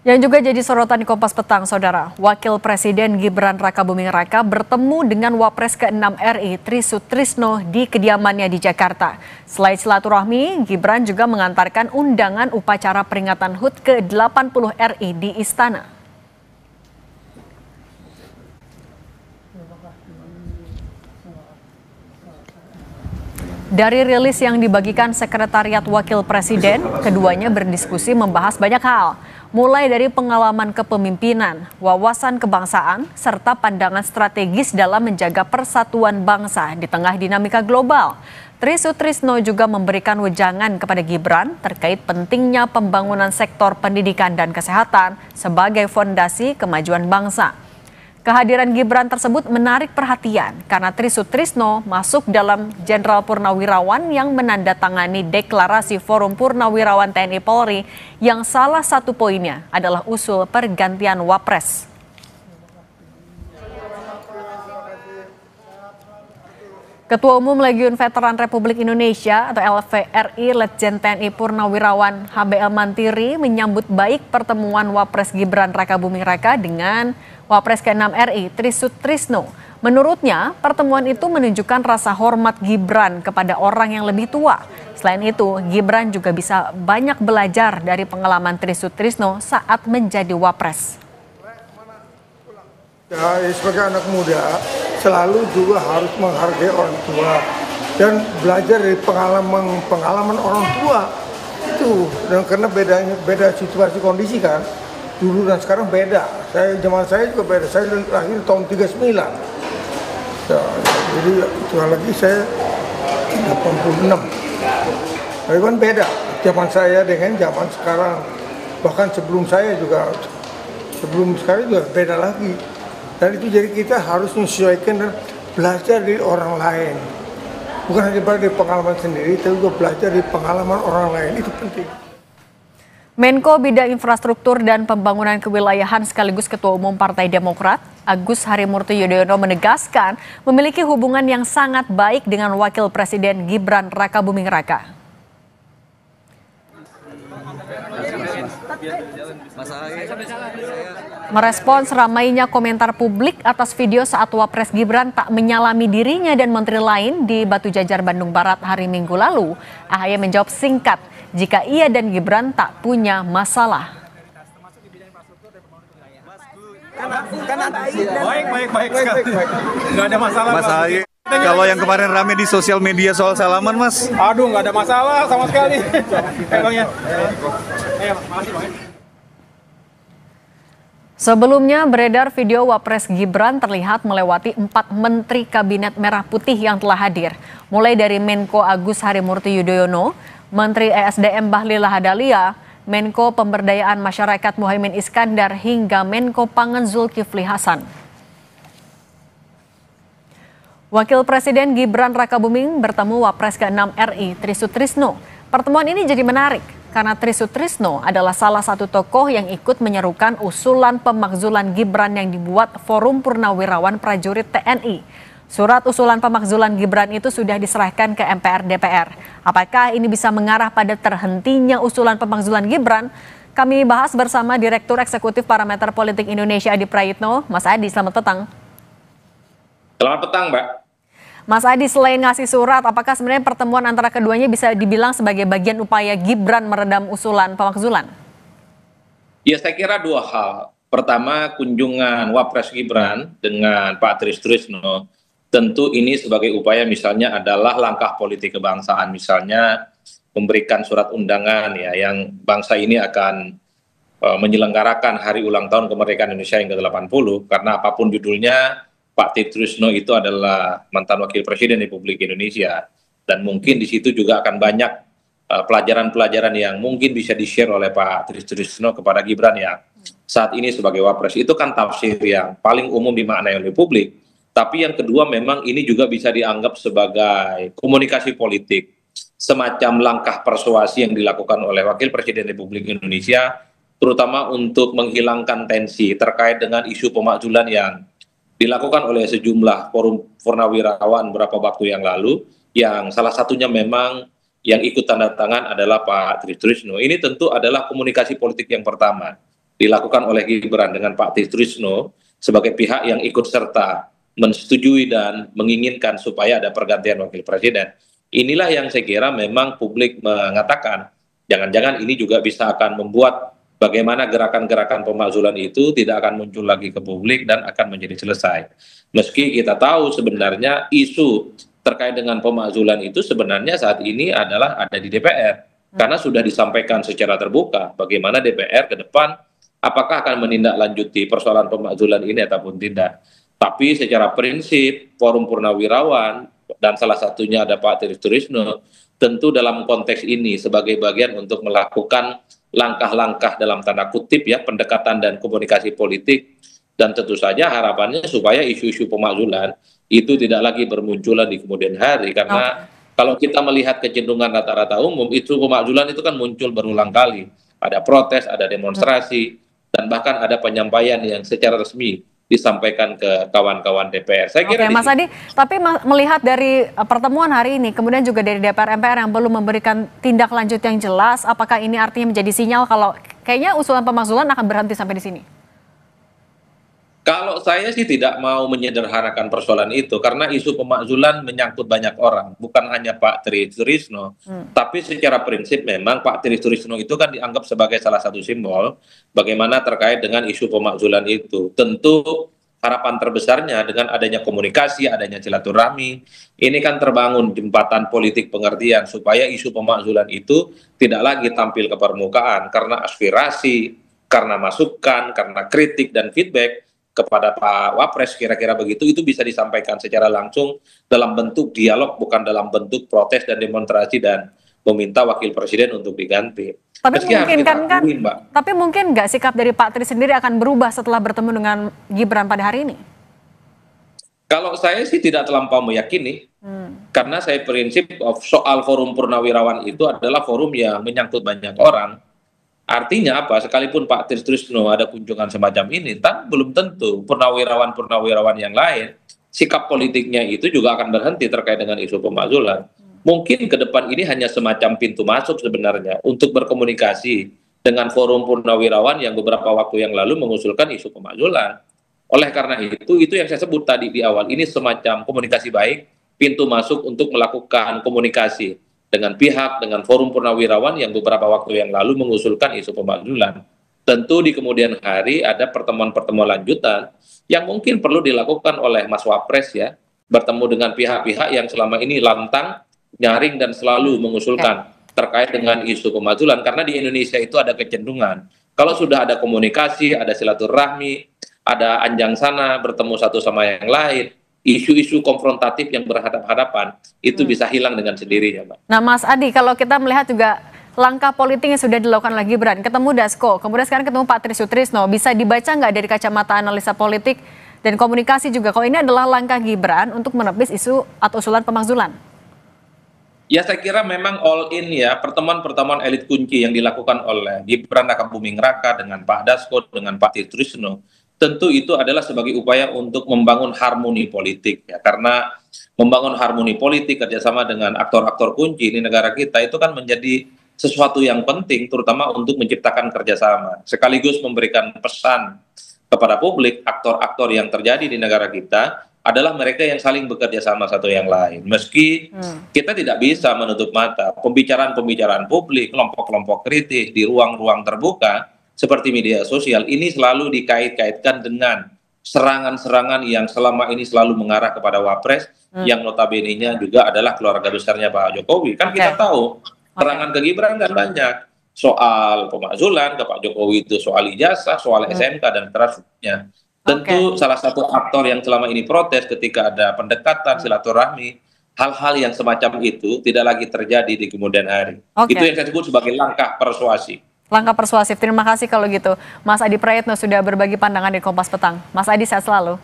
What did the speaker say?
Yang juga jadi sorotan di Kompas Petang, Saudara. Wakil Presiden Gibran Rakabuming Raka bertemu dengan Wapres ke-6 RI Tri Sutrisno di kediamannya di Jakarta. Selain silaturahmi, Gibran juga mengantarkan undangan upacara peringatan HUT ke-80 RI di Istana. Dari rilis yang dibagikan Sekretariat Wakil Presiden, keduanya berdiskusi membahas banyak hal, mulai dari pengalaman kepemimpinan, wawasan kebangsaan, serta pandangan strategis dalam menjaga persatuan bangsa di tengah dinamika global. Tri Sutrisno juga memberikan wejangan kepada Gibran terkait pentingnya pembangunan sektor pendidikan dan kesehatan sebagai fondasi kemajuan bangsa. Kehadiran Gibran tersebut menarik perhatian karena Tri Sutrisno masuk dalam Jenderal Purnawirawan yang menandatangani deklarasi Forum Purnawirawan TNI Polri yang salah satu poinnya adalah usul pergantian Wapres. Ketua Umum Legiun Veteran Republik Indonesia atau LVRI Letjen TNI Purnawirawan HBL Mantiri menyambut baik pertemuan Wapres Gibran Rakabuming Raka dengan Wapres ke-6 RI Tri Sutrisno. Menurutnya, pertemuan itu menunjukkan rasa hormat Gibran kepada orang yang lebih tua. Selain itu, Gibran juga bisa banyak belajar dari pengalaman Tri Sutrisno saat menjadi Wapres. Ya, sebagai anak muda selalu juga harus menghargai orang tua dan belajar dari pengalaman orang tua itu. Dan karena beda situasi kondisi kan, dulu dan sekarang beda. Zaman saya juga beda. Saya lahir tahun 39. Ya, jadi sekali lagi saya 86. Tapi kan beda zaman saya dengan zaman sekarang. Bahkan sebelum sekarang juga beda lagi. Dan itu jadi kita harus menyesuaikan dan belajar dari orang lain. Bukan hanya dari pengalaman sendiri, tapi juga belajar dari pengalaman orang lain. Itu penting. Menko Bidang Infrastruktur dan Pembangunan Kewilayahan sekaligus Ketua Umum Partai Demokrat, Agus Harimurti Yudhoyono menegaskan memiliki hubungan yang sangat baik dengan Wakil Presiden Gibran Rakabuming Raka. Merespons ramainya komentar publik atas video saat Wapres Gibran tak menyalami dirinya dan menteri lain di Batu Jajar, Bandung Barat hari Minggu lalu, AHY menjawab singkat jika ia dan Gibran tak punya masalah. Baik sekali. Nggak ada masalah. Mas AHY, kalau yang kemarin rame di sosial media soal salaman, Mas? Aduh, nggak ada masalah sama sekali. Emangnya. Makasih, Bang. Sebelumnya beredar video Wapres Gibran terlihat melewati 4 menteri Kabinet Merah Putih yang telah hadir. Mulai dari Menko Agus Harimurti Yudhoyono, Menteri ESDM Bahlil Lahadalia, Menko Pemberdayaan Masyarakat Muhaimin Iskandar, hingga Menko Pangan Zulkifli Hasan. Wakil Presiden Gibran Rakabuming bertemu Wapres ke-6 RI Tri Sutrisno. Pertemuan ini jadi menarik karena Tri Sutrisno adalah salah satu tokoh yang ikut menyerukan usulan pemakzulan Gibran yang dibuat Forum Purnawirawan Prajurit TNI. Surat usulan pemakzulan Gibran itu sudah diserahkan ke MPR DPR. Apakah ini bisa mengarah pada terhentinya usulan pemakzulan Gibran? Kami bahas bersama Direktur Eksekutif Parameter Politik Indonesia Adi Prayitno. Mas Adi, selamat petang. Selamat petang, Mbak. Mas Adi, selain ngasih surat, apakah sebenarnya pertemuan antara keduanya bisa dibilang sebagai bagian upaya Gibran meredam usulan pemakzulan? Ya, saya kira dua hal. Pertama, kunjungan Wapres Gibran dengan Pak Tri Sutrisno, tentu ini sebagai upaya misalnya adalah langkah politik kebangsaan, misalnya memberikan surat undangan ya yang bangsa ini akan menyelenggarakan hari ulang tahun kemerdekaan Indonesia yang ke-80, karena apapun judulnya, Pak Tri Sutrisno itu adalah mantan Wakil Presiden Republik Indonesia, dan mungkin di situ juga akan banyak pelajaran-pelajaran yang mungkin bisa di-share oleh Pak Tri Sutrisno kepada Gibran yang saat ini sebagai Wapres. Itu kan tafsir yang paling umum dimaknai oleh publik. Tapi yang kedua, memang ini juga bisa dianggap sebagai komunikasi politik, semacam langkah persuasi yang dilakukan oleh Wakil Presiden Republik Indonesia, terutama untuk menghilangkan tensi terkait dengan isu pemakzulan yang dilakukan oleh sejumlah forum purnawirawan beberapa waktu yang lalu, yang salah satunya memang yang ikut tanda tangan adalah Pak Tri Sutrisno. Ini tentu adalah komunikasi politik yang pertama. dilakukan oleh Gibran dengan Pak Trisno sebagai pihak yang ikut serta mensetujui dan menginginkan supaya ada pergantian wakil presiden. Inilah yang saya kira memang publik mengatakan jangan-jangan ini juga bisa akan membuat bagaimana gerakan-gerakan pemakzulan itu tidak akan muncul lagi ke publik dan akan menjadi selesai. Meski kita tahu sebenarnya isu terkait dengan pemakzulan itu sebenarnya saat ini adalah ada di DPR. Karena sudah disampaikan secara terbuka bagaimana DPR ke depan apakah akan menindaklanjuti persoalan pemakzulan ini ataupun tidak. Tapi secara prinsip Forum Purnawirawan dan salah satunya ada Pak Trisno tentu dalam konteks ini sebagai bagian untuk melakukan langkah-langkah dalam tanda kutip ya pendekatan dan komunikasi politik, dan tentu saja harapannya supaya isu-isu pemakzulan itu tidak lagi bermunculan di kemudian hari, karena kalau kita melihat kecenderungan rata-rata umum itu pemakzulan itu kan muncul berulang kali, ada protes, ada demonstrasi, dan bahkan ada penyampaian yang secara resmi disampaikan ke kawan-kawan DPR. Saya kira Mas Adi, tapi melihat dari pertemuan hari ini, kemudian juga dari DPR MPR yang belum memberikan tindak lanjut yang jelas, apakah ini artinya menjadi sinyal kalau kayaknya usulan pemakzulan akan berhenti sampai di sini? Kalau saya sih tidak mau menyederhanakan persoalan itu, karena isu pemakzulan menyangkut banyak orang, bukan hanya Pak Trisno, tapi secara prinsip memang Pak Trisno itu kan dianggap sebagai salah satu simbol bagaimana terkait dengan isu pemakzulan itu. Tentu harapan terbesarnya dengan adanya komunikasi, adanya silaturahmi, ini kan terbangun jembatan politik pengertian supaya isu pemakzulan itu tidak lagi tampil ke permukaan, karena aspirasi, karena masukan, karena kritik dan feedback kepada Pak Wapres kira-kira begitu, itu bisa disampaikan secara langsung dalam bentuk dialog, bukan dalam bentuk protes dan demonstrasi dan meminta wakil presiden untuk diganti. Tapi tapi mungkin nggak sikap dari Pak Tri sendiri akan berubah setelah bertemu dengan Gibran pada hari ini? Kalau saya sih tidak terlampau meyakini, karena saya prinsip soal Forum Purnawirawan itu adalah forum yang menyangkut banyak orang. Artinya apa? Sekalipun Pak Trisno ada kunjungan semacam ini, kan belum tentu purnawirawan yang lain sikap politiknya itu juga akan berhenti terkait dengan isu pemakzulan. Mungkin ke depan ini hanya semacam pintu masuk sebenarnya untuk berkomunikasi dengan Forum Purnawirawan yang beberapa waktu yang lalu mengusulkan isu pemakzulan. Oleh karena itu yang saya sebut tadi di awal, ini semacam komunikasi baik, pintu masuk untuk melakukan komunikasi dengan pihak, dengan Forum Purnawirawan yang beberapa waktu yang lalu mengusulkan isu pemakzulan. Tentu di kemudian hari ada pertemuan-pertemuan lanjutan yang mungkin perlu dilakukan oleh Mas Wapres ya, bertemu dengan pihak-pihak yang selama ini lantang, nyaring dan selalu mengusulkan terkait dengan isu pemakzulan, karena di Indonesia itu ada kecenderungan. Kalau sudah ada komunikasi, ada silaturahmi, ada anjang sana bertemu satu sama yang lain, isu-isu konfrontatif yang berhadapan-hadapan itu bisa hilang dengan sendirinya, Mbak. Nah, Mas Adi, kalau kita melihat juga langkah politik yang sudah dilakukan oleh Gibran, ketemu Dasko, kemudian sekarang ketemu Pak Trisno, bisa dibaca nggak dari kacamata analisa politik dan komunikasi juga, kalau ini adalah langkah Gibran untuk menepis isu atau usulan pemakzulan? Ya, saya kira memang all in ya, pertemuan-pertemuan elit kunci yang dilakukan oleh Gibran Rakabuming Raka dengan Pak Dasko, dengan Pak Trisno, tentu itu adalah sebagai upaya untuk membangun harmoni politik ya, karena membangun harmoni politik kerjasama dengan aktor-aktor kunci di negara kita itu kan menjadi sesuatu yang penting, terutama untuk menciptakan kerjasama sekaligus memberikan pesan kepada publik. Aktor-aktor yang terjadi di negara kita adalah mereka yang saling bekerja sama satu yang lain, meski kita tidak bisa menutup mata pembicaraan-pembicaraan publik, kelompok-kelompok kritis di ruang-ruang terbuka seperti media sosial ini selalu dikait-kaitkan dengan serangan-serangan yang selama ini selalu mengarah kepada Wapres, yang notabene-nya juga adalah keluarga besarnya Pak Jokowi. Kan kita tahu serangan ke Gibran kan banyak, soal pemakzulan ke Pak Jokowi itu soal ijazah, soal SMK dan seterusnya. Tentu salah satu aktor yang selama ini protes ketika ada pendekatan silaturahmi, hal-hal yang semacam itu tidak lagi terjadi di kemudian hari. Itu yang saya sebut sebagai langkah persuasi. Langkah persuasif. Terima kasih kalau gitu. Mas Adi Prayitno sudah berbagi pandangan di Kompas Petang. Mas Adi, sehat selalu.